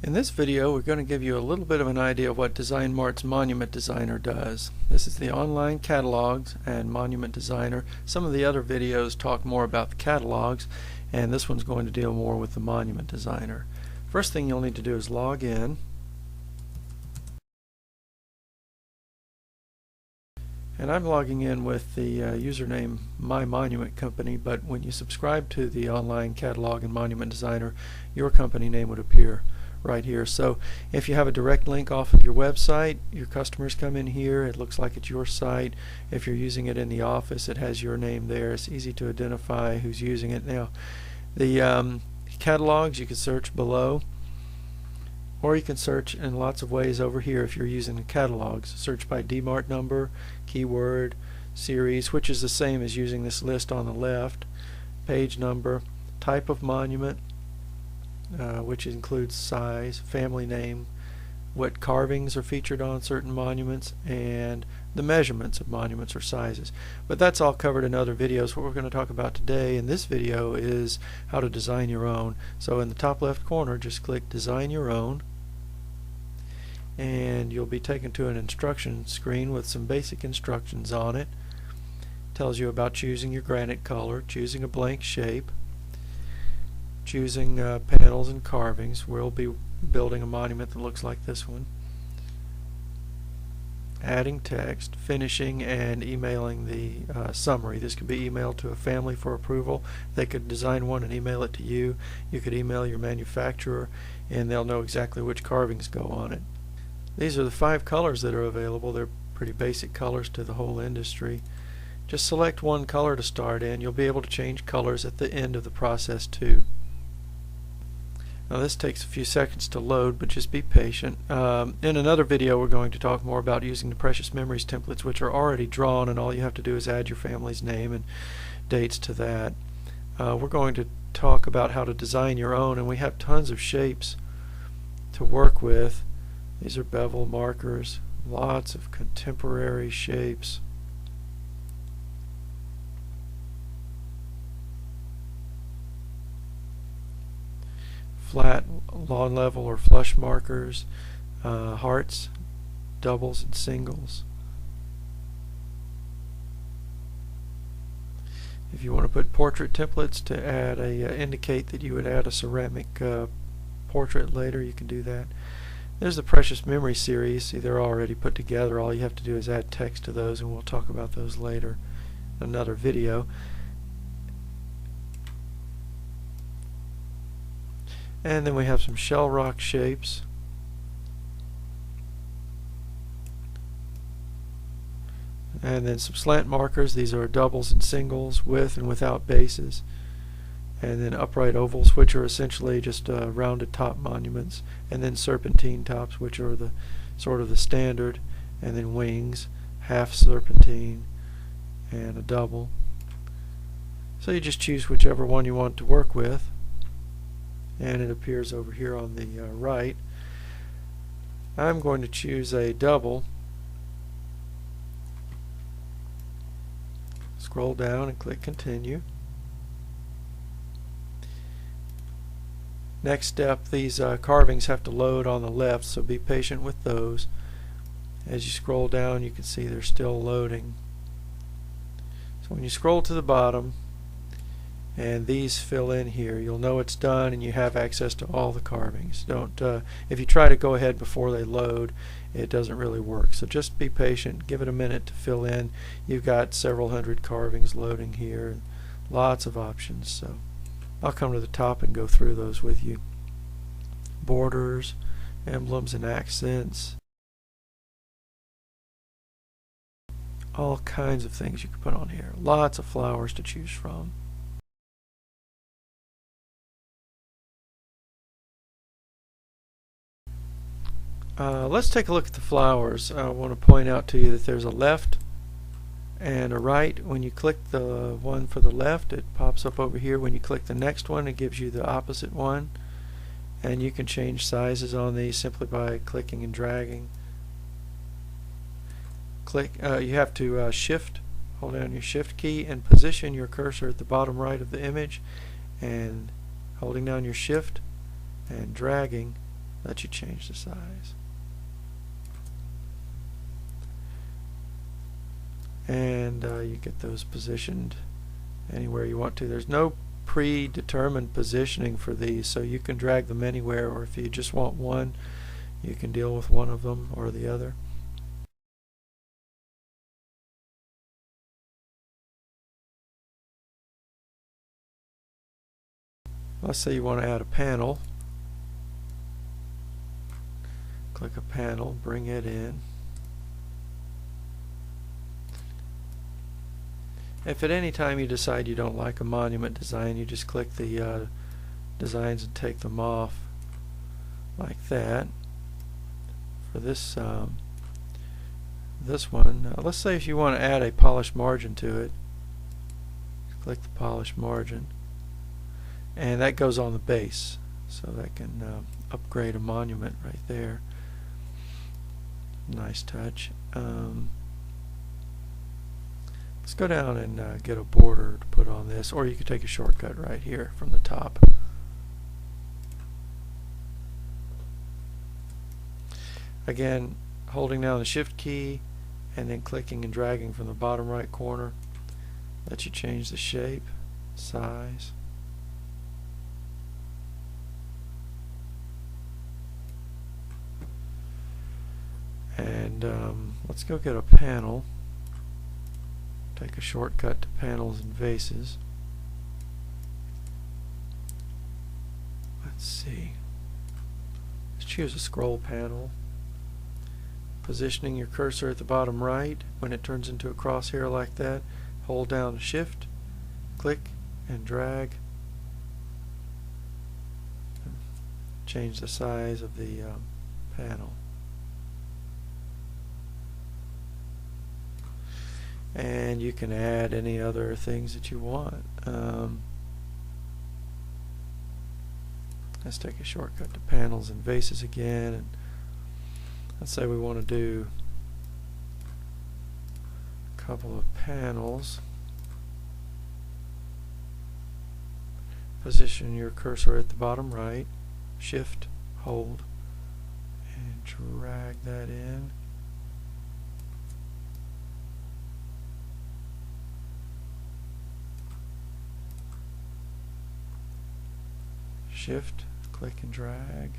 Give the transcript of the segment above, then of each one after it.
In this video, we're going to give you a little bit of an idea of what DesignMart's Monument Designer does. This is the online catalogs and Monument Designer. Some of the other videos talk more about the catalogs, and this one's going to deal more with the Monument Designer. First thing you'll need to do is log in. And I'm logging in with the username My Monument Company, but when you subscribe to the online catalog and Monument Designer, your company name would appear right here. So if you have a direct link off of your website, your customers come in here, it looks like it's your site. If you're using it in the office, it has your name there. It's easy to identify who's using it. Now the catalogs you can search below, or you can search in lots of ways over here if you're using the catalogs. Search by D-Mart number, keyword, series, which is the same as using this list on the left, page number, type of monument, which includes size, family name, what carvings are featured on certain monuments, and the measurements of monuments or sizes. But that's all covered in other videos. What we're going to talk about today in this video is how to design your own. So in the top left corner, just click Design Your Own, and you'll be taken to an instruction screen with some basic instructions on it. It tells you about choosing your granite color, choosing a blank shape, choosing panels and carvings. We'll be building a monument that looks like this one. Adding text, finishing, and emailing the summary. This could be emailed to a family for approval. They could design one and email it to you. You could email your manufacturer and they'll know exactly which carvings go on it. These are the 5 colors that are available. They're pretty basic colors to the whole industry. Just select one color to start in. You'll be able to change colors at the end of the process too. Now this takes a few seconds to load, but just be patient. In another video we're going to talk more about using the Precious Memories templates, which are already drawn, and all you have to do is add your family's name and dates to that. We're going to talk about how to design your own, and we have tons of shapes to work with. These are bevel markers, lots of contemporary shapes. Flat, lawn level, or flush markers, hearts, doubles, and singles. If you want to put portrait templates to add indicate that you would add a ceramic portrait later, you can do that. There's the Precious Memory series. See, they're already put together. All you have to do is add text to those, and we'll talk about those later in another video. And then we have some shell rock shapes. And then some slant markers. These are doubles and singles, with and without bases. And then upright ovals, which are essentially just rounded top monuments. And then serpentine tops, which are the sort of the standard. And then wings, half serpentine, and a double. So you just choose whichever one you want to work with, and it appears over here on the right. I'm going to choose a double. Scroll down and click Continue. Next step, these carvings have to load on the left, so be patient with those. As you scroll down, you can see they're still loading. So when you scroll to the bottom and these fill in here, you'll know it's done and you have access to all the carvings. If you try to go ahead before they load, it doesn't really work. So just be patient, give it a minute to fill in. You've got several hundred carvings loading here, lots of options. So I'll come to the top and go through those with you. Borders, emblems and accents, all kinds of things you can put on here. Lots of flowers to choose from. Let's take a look at the flowers. I want to point out to you that there's a left and a right. When you click the one for the left, it pops up over here. When you click the next one, it gives you the opposite one. And you can change sizes on these simply by clicking and dragging. You have to hold down your shift key and position your cursor at the bottom right of the image, and holding down your shift and dragging Let you change the size. And you get those positioned anywhere you want to. There's no predetermined positioning for these, so you can drag them anywhere, or if you just want one, you can deal with one of them or the other. Let's say you want to add a panel. Click a panel, bring it in. If at any time you decide you don't like a monument design, you just click the designs and take them off like that. For this this one, let's say if you want to add a polished margin to it, click the polished margin, and that goes on the base, so that can upgrade a monument right there. Nice touch. Let's go down and get a border to put on this, or you could take a shortcut right here from the top. Again, holding down the Shift key and then clicking and dragging from the bottom right corner lets you change the shape, size. And let's go get a panel. Take a shortcut to panels and vases. Let's see. Let's choose a scroll panel. Positioning your cursor at the bottom right. When it turns into a crosshair like that, hold down Shift, click and drag. Change the size of the panel. And you can add any other things that you want. Let's take a shortcut to panels and vases again, and let's say we want to do a couple of panels. Position your cursor at the bottom right, Shift, hold, and drag that in. Shift, click and drag.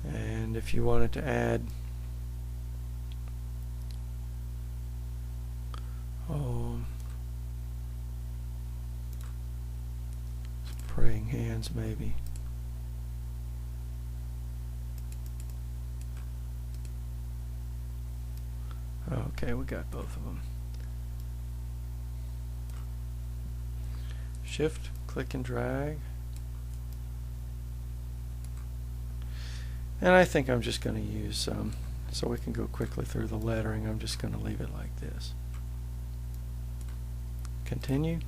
And if you wanted to add praying hands maybe. Okay, we got both of them. Shift, click and drag. And I think I'm just going to use, so we can go quickly through the lettering, I'm just going to leave it like this. Continue.